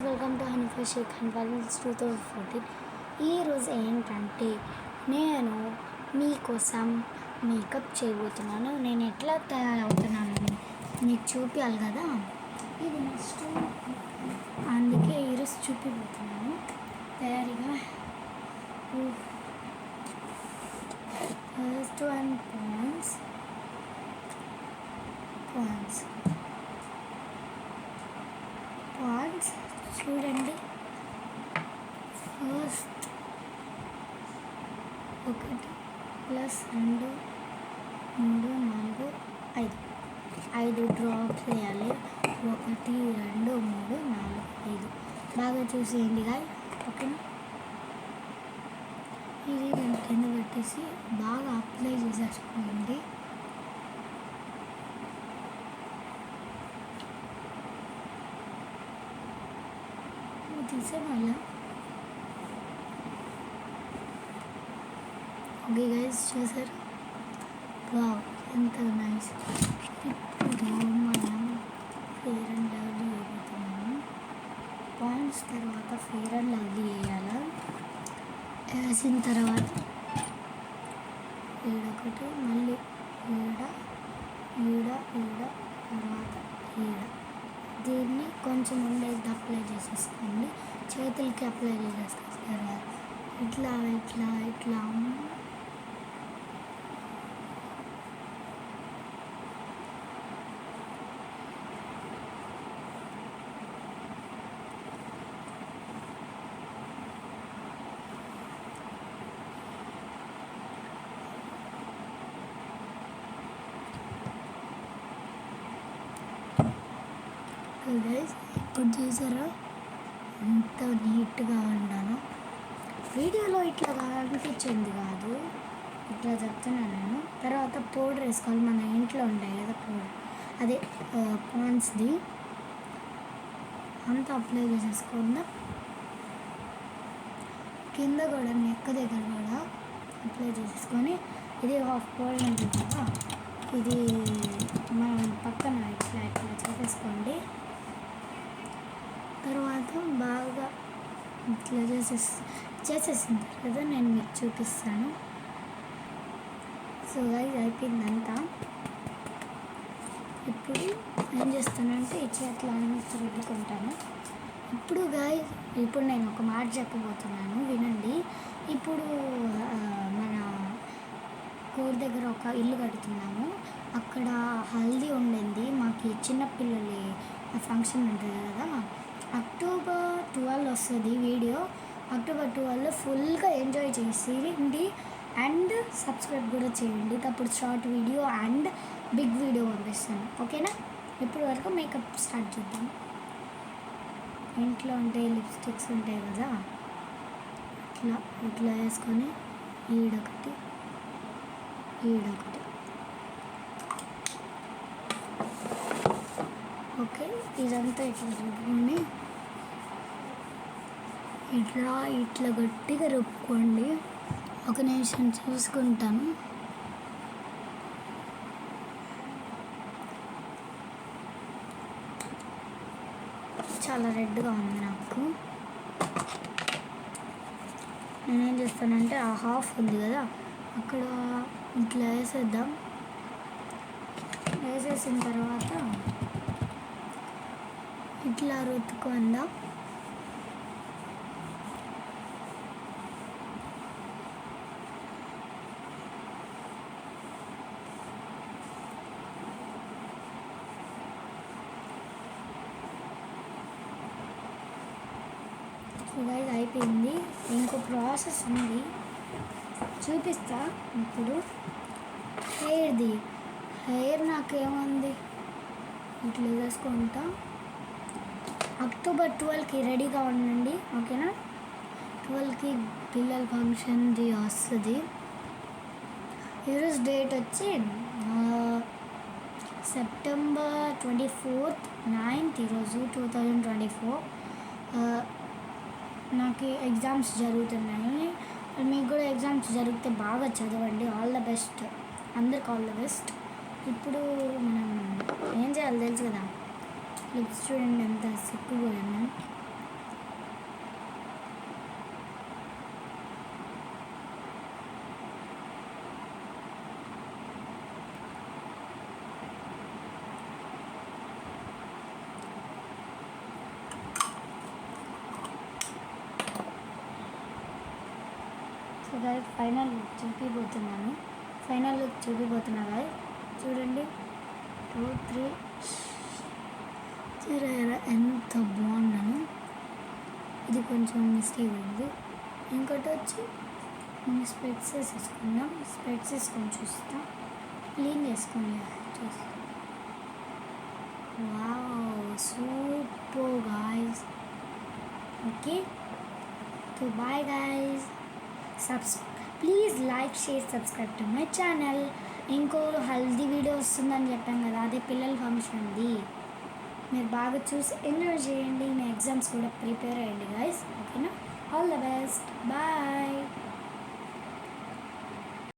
Welcome to Hanifa Shaik హన్వాల్స్ 2014. ఈరోజు ఏంటంటే నేను మీకోసం మేకప్ చేయబోతున్నాను. నేను ఎట్లా తయారవుతున్నాను మీకు చూపించాలి కదా. ఇది నెక్స్ట్ అందుకే ఈరోజు చూపిపోతున్నాను తయారీగా. ఫస్ట్ వన్ పాయింట్స్ చూడండి. ఫస్ట్ 1 + 2 3 4 5 డ్రాప్స్ వేయాలి. 1 2 3 4 5 బాగా చూసేయండి గాయ్. ఓకేనా, ఇది నేను కింద పెట్టేసి బాగా అప్లై చేసేసుకోండి. తీసే మళ్ళా ఓకే గైస్, చూసారు? వావ్, ఎంత నైస్. ఇప్పుడు మనం ఫెయిర్ అండ్ లవ్లీ వేయబోతున్నాము. పాయింట్స్ తర్వాత ఫెయిర్ అండ్ లవ్లీ వేయాలి. వేసిన తర్వాత ఈడొకటి, మళ్ళీ ఈడ తర్వాత ఈడ. దీన్ని కొంచెం ఉండేది అప్లై చేసేసుకోండి. చేతులకి అప్లై చేసేసుకోవాలి. ఇట్లా గైస్, ఇప్పుడు చూసారా ఎంత నీట్గా ఉన్నాను. వీడియోలో ఇట్లా అనిపించింది కాదు, ఇట్లా చెప్తున్నాను నేను. తర్వాత పౌడర్ వేసుకోవాలి. మన ఇంట్లో ఉంటాయి కదా పౌడర్, అదే పాండ్స్ది అంతా అప్లై చేసేసుకుందా. కింద కూడా నెక్ దగ్గర కూడా అప్లై చేసేసుకొని, ఇది హాఫ్ పౌడర్ ఉంటుంది కదా, ఇది మనం పక్కన ఇట్లా చేసేసుకోండి. తర్వాత బాగా ఇట్లా చేసేసిన తర్వాత నేను మీకు చూపిస్తాను. సో గైస్, అయిపోయిందంతా. ఇప్పుడు ఏం చేస్తానంటే ఇట్లా రుద్దుకుంటాను. ఇప్పుడు నేను ఒక మాట చెప్పబోతున్నాను, వినండి. ఇప్పుడు మన ఊరి దగ్గర ఒక ఇల్లు కడుతున్నాము. అక్కడ హల్దీ ఉండింది. మాకు చిన్నపిల్లలు ఫంక్షన్ ఉంటుంది కదా. అక్టోబర్ 12 వస్తుంది వీడియో. అక్టోబర్ 12 ఫుల్గా ఎంజాయ్ చేసేయండి అండ్ సబ్స్క్రైబ్ కూడా చేయండి. అప్పుడు short video and big video పంపిస్తాను. ఓకేనా? ఇప్పుడు వరకు మేకప్ స్టార్ట్ చేద్దాం. ఇంట్లో ఉంటే లిప్స్టిక్స్ ఉంటాయి కదా, ఇట్లా వేసుకొని ఈడొకటి ఓకే. ఇదంతా ఇట్లా రుబ్బుకొని ఇట్లా గట్టిగా రుబ్బుకోండి. ఒక నిమిషం చూసుకుంటాను. చాలా రెడ్గా ఉంది నాకు. నేనేం చేస్తానంటే ఆ హాఫ్ ఉంది కదా, అక్కడ ఇట్లా వేసేద్దాం. వేసేసిన తర్వాత ఇట్లా రుద్దుకుందాం. గైస్, అయిపోయింది. ఇంకో ప్రాసెస్ ఉంది, చూపిస్తా. ఇప్పుడు హెయిర్ నాకేముంది ఇట్లా వేసుకుంటా. అక్టోబర్ 12కి రెడీగా ఉండండి. ఓకేనా? 12కి పిల్లల ఫంక్షన్ది వస్తుంది. ఈరోజు డేట్ వచ్చి సెప్టెంబర్ 24th 9th ఈరోజు 2024. నాకు ఎగ్జామ్స్ జరుగుతున్నాయి. మీకు కూడా ఎగ్జామ్స్ జరిగితే బాగా చదవండి. ఆల్ ద బెస్ట్, అందరికి ఆల్ ద బెస్ట్. ఇప్పుడు మనం ఏం చేయాలో తెలుసు కదా. లిప్స్ చూడండి ఎంత సిక్కుపోయాను. గాయస్ ఫైనల్ లుక్ చూపిపోతున్నా గాయస్. చూడండి 2 3 చూడారా ఎంత బాగున్నాను. ఇది కొంచెం మిస్టేక్ ఉంది. ఇంకోటి వచ్చి నేను స్పెట్స్ వేసుకుందాం. స్పెట్స్ వేసుకొని చూస్తా. క్లీన్ చేసుకోండి చూసి. Wow super guys. Okay so bye guys. Please like share subscribe to my channel. ఇంకో హల్దీ వీడియో వస్తుందని చెప్పాను కదా, అదే పిల్లల ఫంక్షన్ది. మీరు బాగా చూసి ఎంజాయ్ చేయండి. మీ ఎగ్జామ్స్ కూడా ప్రిపేర్ అయ్యండి గాయస్. ఓకేనా? All the best. బాయ్.